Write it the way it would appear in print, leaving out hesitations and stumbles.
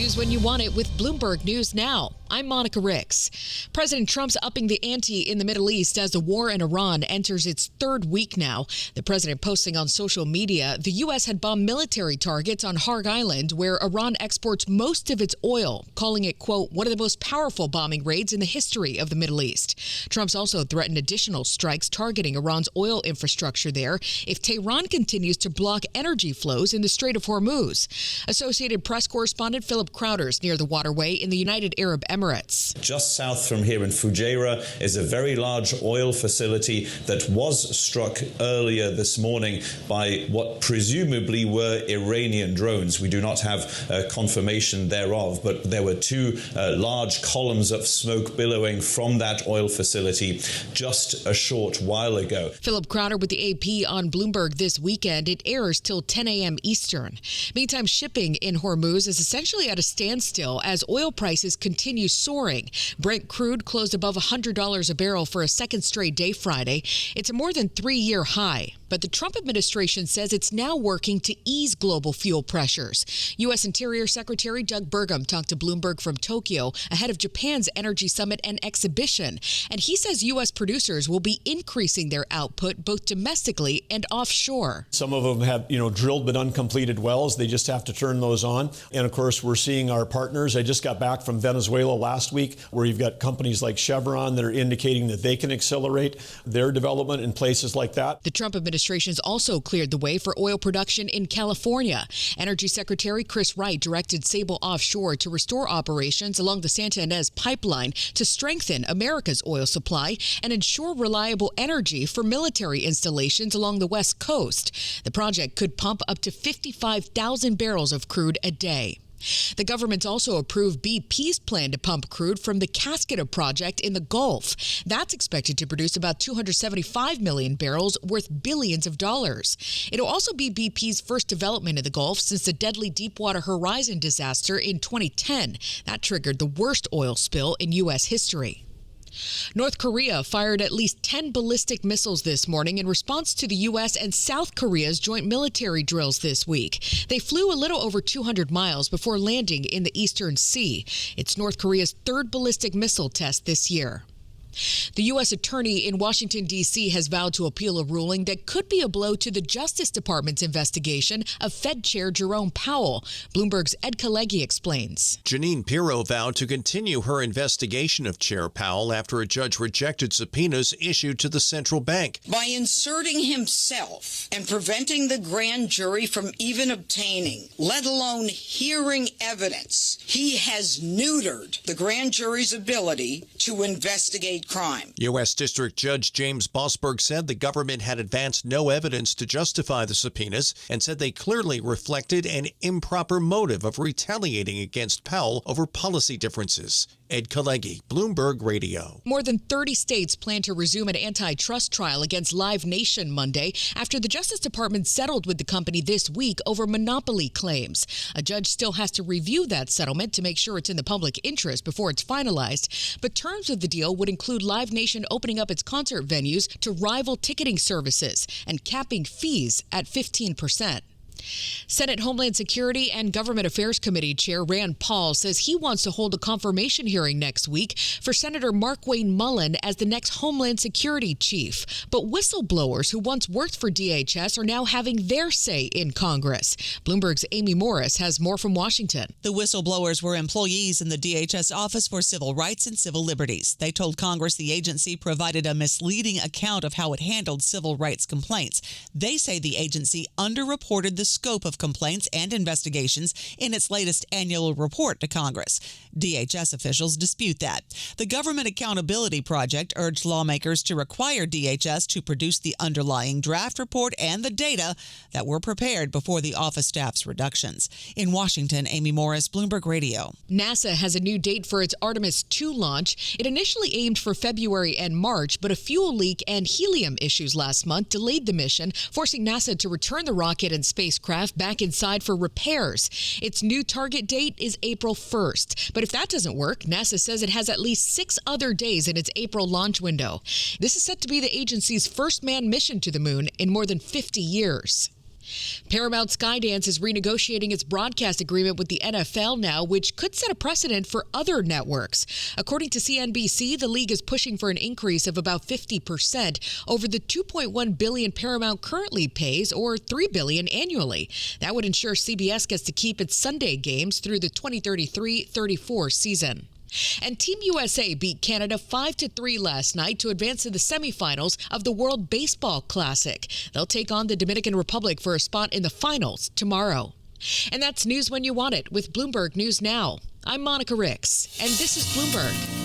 news when you want it with Bloomberg News Now. I'm Monica Rix. President Trump's upping the ante in the Middle East as the war in Iran enters its third week now. The president posting on social media, the U.S. had bombed military targets on Harg Island, where Iran exports most of its oil, calling it, quote, one of the most powerful bombing raids in the history of the Middle East. Trump's also threatened additional strikes targeting Iran's oil infrastructure there if Tehran continues to block energy flows in the Strait of Hormuz. Associated Press correspondent Philip Crowder's near the waterway in the United Arab Emirates. Just south from here in Fujairah is a very large oil facility that was struck earlier this morning by what presumably were Iranian drones. We do not have confirmation thereof, but there were two large columns of smoke billowing from that oil facility just a short while ago. Philip Crowder with the AP on Bloomberg this weekend. It airs till 10 a.m. Eastern. Meantime, shipping in Hormuz is essentially at a standstill as oil prices continue soaring. Brent crude closed above $100 a barrel for a second straight day Friday. It's a more than 3-year high. But the Trump administration says it's now working to ease global fuel pressures. U.S. Interior Secretary Doug Burgum talked to Bloomberg from Tokyo ahead of Japan's Energy Summit and Exhibition. And he says U.S. producers will be increasing their output both domestically and offshore. Some of them have, drilled but uncompleted wells. They just have to turn those on. And of course, we're seeing our partners. I just got back from Venezuela last week, where you've got companies like Chevron that are indicating that they can accelerate their development in places like that. The Trump administration's also cleared the way for oil production in California. Energy Secretary Chris Wright directed Sable Offshore to restore operations along the Santa Ynez pipeline to strengthen America's oil supply and ensure reliable energy for military installations along the West Coast. The project could pump up to 55,000 barrels of crude a day. The government's also approved BP's plan to pump crude from the Cascada project in the Gulf. That's expected to produce about 275 million barrels worth billions of dollars. It'll also be BP's first development in the Gulf since the deadly Deepwater Horizon disaster in 2010. That triggered the worst oil spill in U.S. history. North Korea fired at least 10 ballistic missiles this morning in response to the U.S. and South Korea's joint military drills this week. They flew a little over 200 miles before landing in the Eastern Sea. It's North Korea's third ballistic missile test this year. The U.S. attorney in Washington, D.C. has vowed to appeal a ruling that could be a blow to the Justice Department's investigation of Fed Chair Jerome Powell. Bloomberg's Ed Kalegi explains. Jeanine Pirro vowed to continue her investigation of Chair Powell after a judge rejected subpoenas issued to the central bank. By inserting himself and preventing the grand jury from even obtaining, let alone hearing evidence, he has neutered the grand jury's ability to investigate crime. U.S. District Judge James Bossberg said the government had advanced no evidence to justify the subpoenas and said they clearly reflected an improper motive of retaliating against Powell over policy differences. Ed Kalegi, Bloomberg Radio. More than 30 states plan to resume an antitrust trial against Live Nation Monday after the Justice Department settled with the company this week over monopoly claims. A judge still has to review that settlement to make sure it's in the public interest before it's finalized. But terms of the deal would include Live Nation opening up its concert venues to rival ticketing services and capping fees at 15%. Senate Homeland Security and Government Affairs Committee Chair Rand Paul says he wants to hold a confirmation hearing next week for Senator Markwayne Mullin as the next Homeland Security chief. But whistleblowers who once worked for DHS are now having their say in Congress. Bloomberg's Amy Morris has more from Washington. The whistleblowers were employees in the DHS Office for Civil Rights and Civil Liberties. They told Congress the agency provided a misleading account of how it handled civil rights complaints. They say the agency underreported the scope of complaints and investigations in its latest annual report to Congress. DHS officials dispute that. The Government Accountability Project urged lawmakers to require DHS to produce the underlying draft report and the data that were prepared before the office staff's reductions. In Washington, Amy Morris, Bloomberg Radio. NASA has a new date for its Artemis 2 launch. It initially aimed for February and March, but a fuel leak and helium issues last month delayed the mission, forcing NASA to return the rocket and spacecraft back inside for repairs. Its new target date is April 1st. But if that doesn't work, NASA says it has at least 6 other days in its April launch window. This is set to be the agency's first manned mission to the moon in more than 50 years. Paramount Skydance is renegotiating its broadcast agreement with the NFL now, which could set a precedent for other networks. According to CNBC, the league is pushing for an increase of about 50% over the $2.1 billion Paramount currently pays, or $3 billion annually. That would ensure CBS gets to keep its Sunday games through the 2033-34 season. And Team USA beat Canada 5-3 last night to advance to the semifinals of the World Baseball Classic. They'll take on the Dominican Republic for a spot in the finals tomorrow. And that's news when you want it with Bloomberg News Now. I'm Monica Rix, and this is Bloomberg.